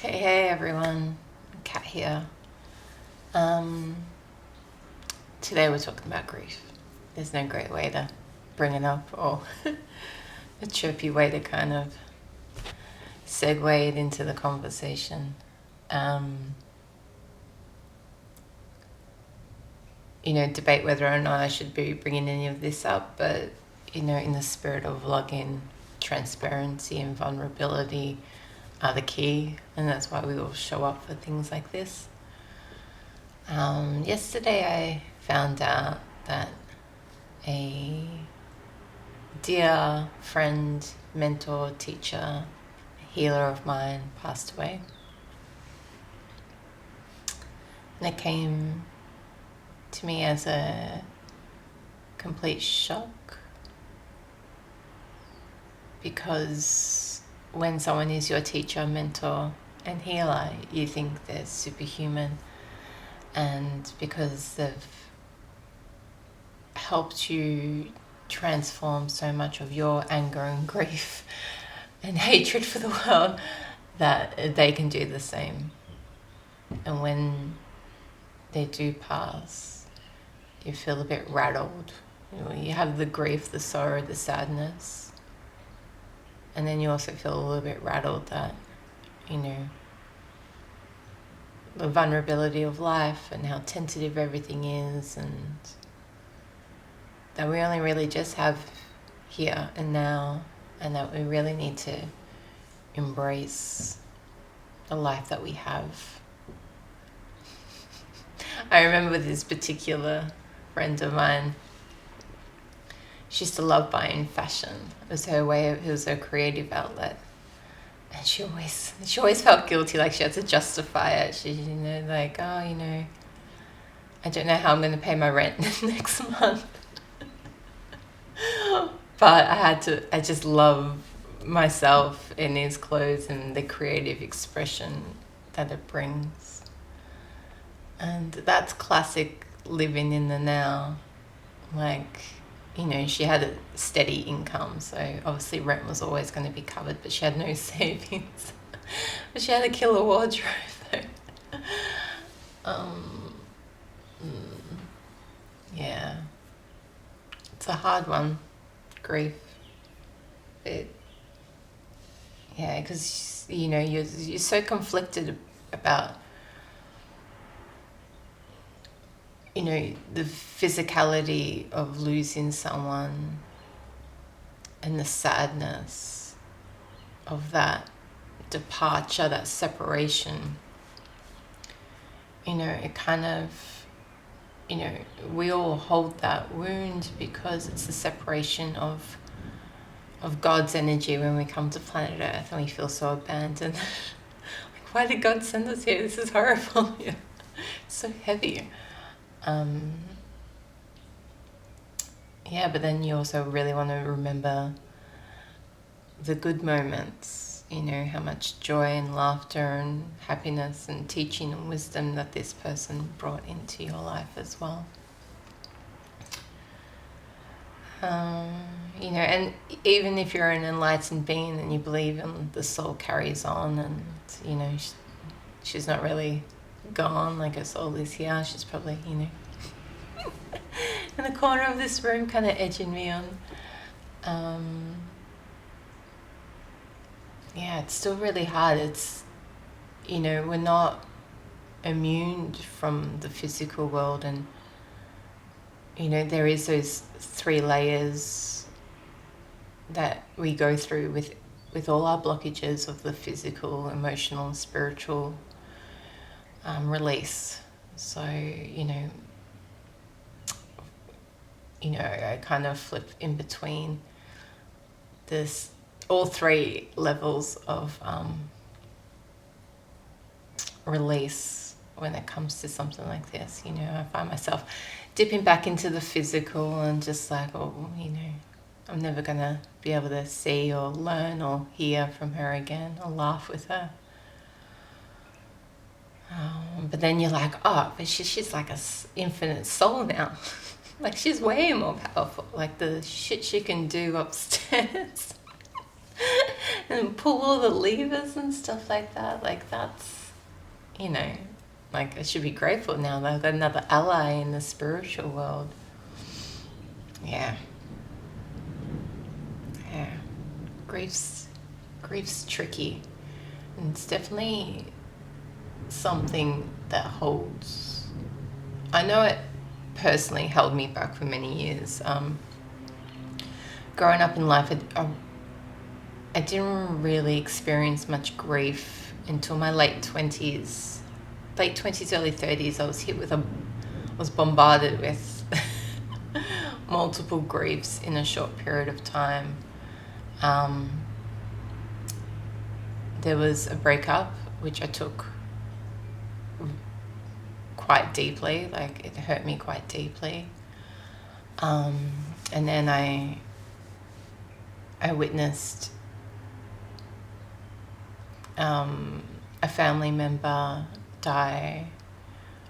Hey everyone, Kat here. Um, Today we're talking about grief. There's no great way to bring it up or a chirpy way to kind of segue it into the conversation. Debate whether or not I should be bringing any of this up, but in the spirit of vlogging, transparency and vulnerability are the key, and that's why we all show up for things like this. Yesterday I found out that a dear friend, mentor, teacher, healer of mine passed away. And it came to me as a complete shock, because when someone is your teacher, mentor, and healer, you think they're superhuman. And because they've helped you transform so much of your anger and grief and hatred for the world, that they can do the same. And when they do pass, you feel a bit rattled. You have the grief, the sorrow, the sadness. And then you also feel a little bit rattled that, the vulnerability of life and how tentative everything is, and that we only really just have here and now, and that we really need to embrace the life that we have. I remember this particular friend of mine, she used to love buying fashion. It was her creative outlet. And she always felt guilty, like she had to justify it. I don't know how I'm going to pay my rent next month. But I just love myself in these clothes and the creative expression that it brings. And that's classic living in the now. She had a steady income, so obviously rent was always going to be covered, but she had no savings. But she had a killer wardrobe though. Yeah. It's a hard one, grief. Because, you're so conflicted about, the physicality of losing someone and the sadness of that departure, that separation. It kind of, we all hold that wound because it's the separation of God's energy when we come to planet Earth, and we feel so abandoned. Why did God send us here? This is horrible. It's so heavy. But then you also really want to remember the good moments, how much joy and laughter and happiness and teaching and wisdom that this person brought into your life as well. And even if you're an enlightened being and you believe in the soul carries on, and, she's not really gone, like her soul is here, she's probably, in the corner of this room kind of edging me on. It's still really hard. It's, we're not immune from the physical world, and there is those 3 layers that we go through with all our blockages of the physical, emotional, spiritual release. So I kind of flip in between all 3 levels of release when it comes to something like this. I find myself dipping back into the physical and just like, I'm never gonna be able to see or learn or hear from her again or laugh with her. But then you're like, but she's like a infinite soul now. Like, she's way more powerful. Like, the shit she can do upstairs. and pull all the levers and stuff like that. Like that's, you know, like I should be grateful now that I've got another ally in the spiritual world. Yeah. Yeah. Grief's tricky. And it's definitely something that holds. I know it personally held me back for many years. Growing up in life, I didn't really experience much grief until my late 20s. Late 20s, early 30s, I was bombarded with multiple griefs in a short period of time. There was a breakup, which I took quite deeply, like it hurt me quite deeply. And then I witnessed a family member die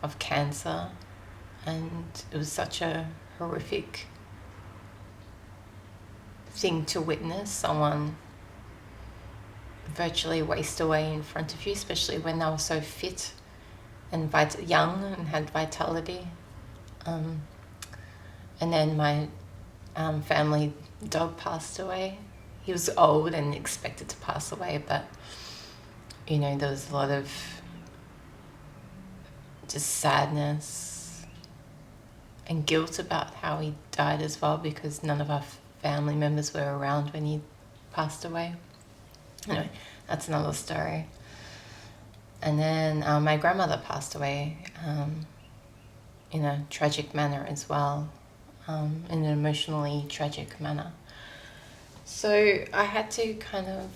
of cancer, and it was such a horrific thing to witness someone virtually waste away in front of you, especially when they were so fit and young and had vitality. And then my family dog passed away. He was old and expected to pass away, but you know, there was a lot of just sadness and guilt about how he died as well, because none of our family members were around when he passed away. Anyway, that's another story. And then my grandmother passed away in a tragic manner as well, in an emotionally tragic manner. So I had to kind of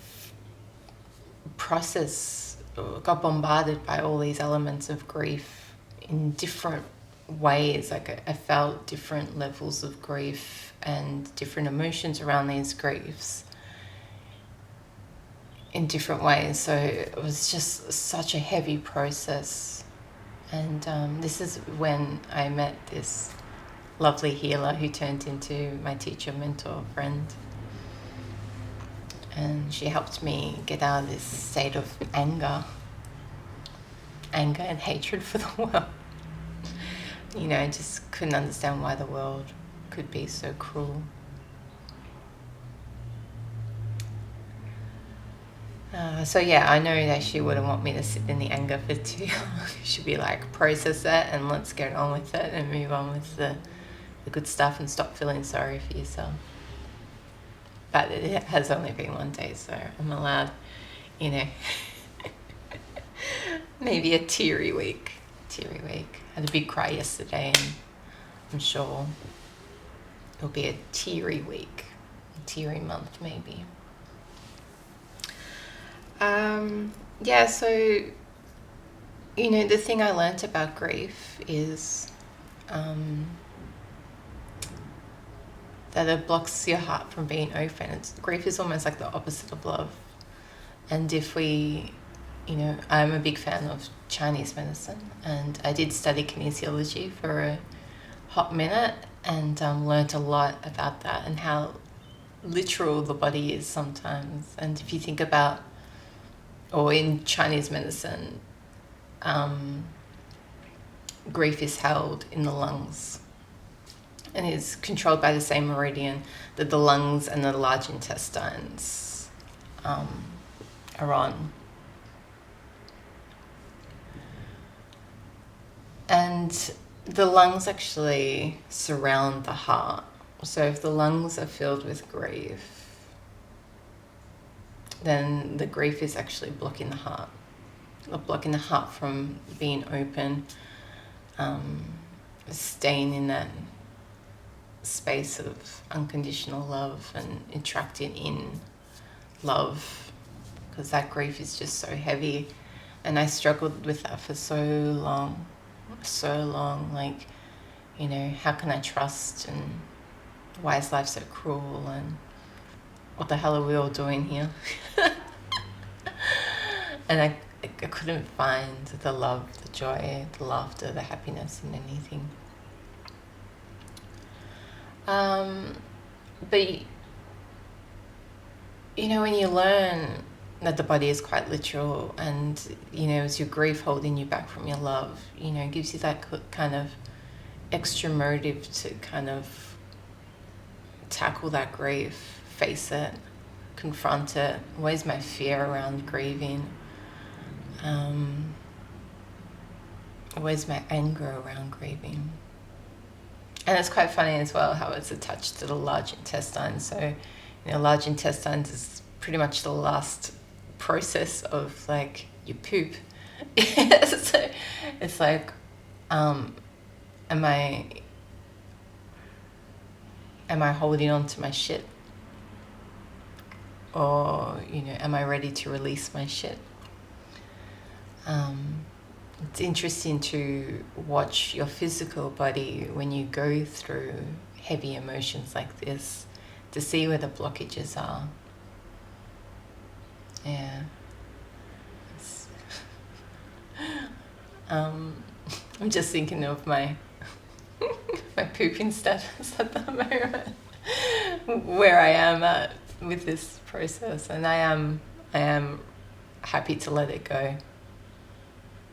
got bombarded by all these elements of grief in different ways. Like I felt different levels of grief and different emotions around these griefs in different ways. So it was just such a heavy process. And this is when I met this lovely healer who turned into my teacher, mentor, friend. And she helped me get out of this state of anger and hatred for the world. You know, I just couldn't understand why the world could be so cruel. So yeah, I know that she wouldn't want me to sit in the anger for too long. She'd be like, process it and let's get on with it and move on with the good stuff and stop feeling sorry for yourself. But it has only been one day, so I'm allowed, you know, maybe a teary week. I had a big cry yesterday, and I'm sure it'll be a teary week, a teary month maybe. Yeah, so, you know, the thing I learnt about grief is that it blocks your heart from being open. Grief is almost like the opposite of love. And if we, you know, I'm a big fan of Chinese medicine, and I did study kinesiology for a hot minute and learnt a lot about that and how literal the body is sometimes. And if you think about, or in Chinese medicine, grief is held in the lungs and is controlled by the same meridian that the lungs and the large intestines are on. And the lungs actually surround the heart. So if the lungs are filled with grief, then the grief is actually blocking the heart from being open, staying in that space of unconditional love and attracting in love, because that grief is just so heavy. And I struggled with that for so long, like, you know, how can I trust, and why is life so cruel, and what the hell are we all doing here? And I couldn't find the love, the joy, the laughter, the happiness in anything. But when you learn that the body is quite literal, and it's your grief holding you back from your love, it gives you that kind of extra motive to kind of tackle that grief, face it, confront it. Always my fear around grieving. Always my anger around grieving. And it's quite funny as well how it's attached to the large intestine. So, large intestine is pretty much the last process of like your poop. So it's like, am I holding on to my shit? Or, am I ready to release my shit? It's interesting to watch your physical body when you go through heavy emotions like this, to see where the blockages are. Yeah. I'm just thinking of my my pooping status at the moment, where I am at with this process, and I am happy to let it go.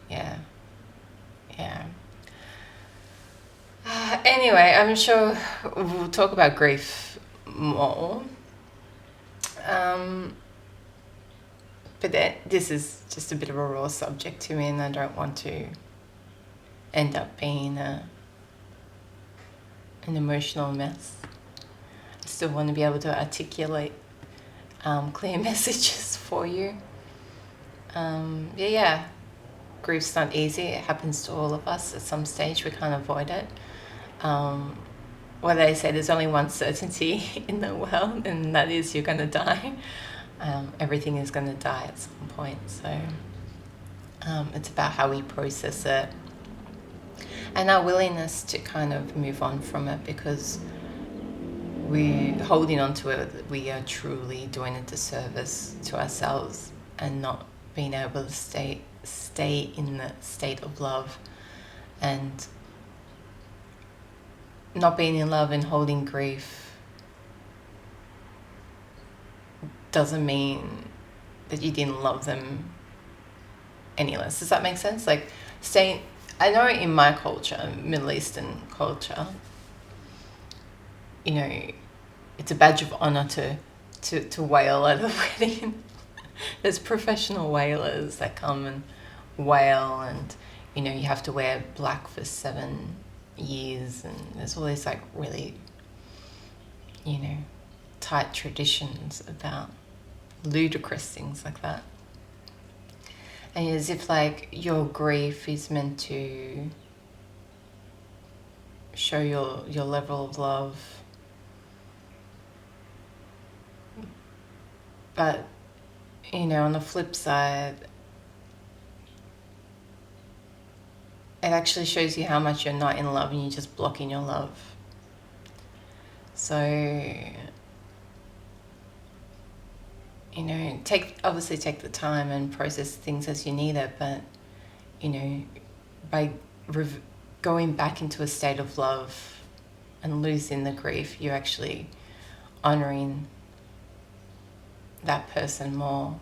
Yeah. Anyway, I'm sure we'll talk about grief more. But this is just a bit of a raw subject to me, and I don't want to end up being an emotional mess. I still want to be able to articulate clear messages for you. Grief's not easy. It happens to all of us at some stage. We can't avoid it. What they say, there's only one certainty in the world, and that is you're going to die. Everything is going to die at some point. So it's about how we process it and our willingness to kind of move on from it, because we holding on to it, we are truly doing a disservice to ourselves and not being able to stay in the state of love. And not being in love and holding grief doesn't mean that you didn't love them any less. Does that make sense? Like, I know in my culture, Middle Eastern culture, it's a badge of honor to wail at a wedding. There's professional wailers that come and wail, and you have to wear black for 7 years, and there's all these like really tight traditions about ludicrous things like that. And as if like your grief is meant to show your level of love. But on the flip side, it actually shows you how much you're not in love, and you're just blocking your love. So, obviously take the time and process things as you need it, but, by going back into a state of love and losing the grief, you're actually honoring that person more,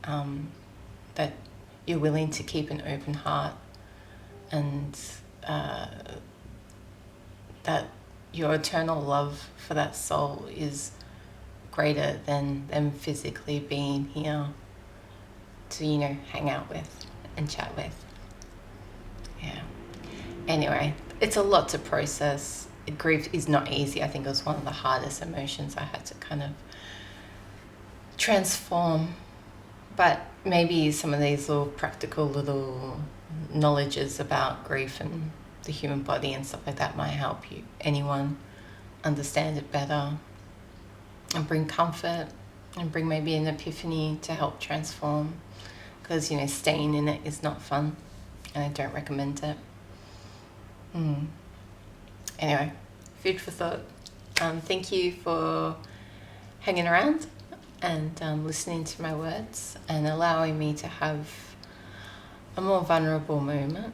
that you're willing to keep an open heart, and that your eternal love for that soul is greater than them physically being here to hang out with and chat with. Yeah. Anyway, it's a lot to process. Grief is not easy. I think it was one of the hardest emotions I had to kind of transform. But maybe some of these little practical little knowledges about grief and the human body and stuff like that might help anyone understand it better and bring comfort and bring maybe an epiphany to help transform, because staying in it is not fun, and I don't recommend it. Anyway, food for thought. Thank you for hanging around and listening to my words and allowing me to have a more vulnerable moment,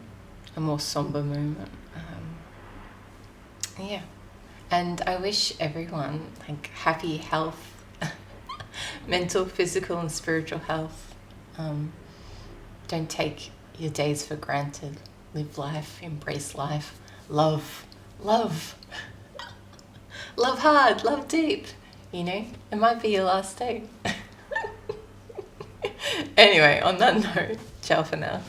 a more somber moment. And I wish everyone happy health mental, physical, and spiritual health. Don't take your days for granted. Live life, embrace life, love, love, love hard, love deep. You know, it might be your last day. Anyway, on that note, ciao for now.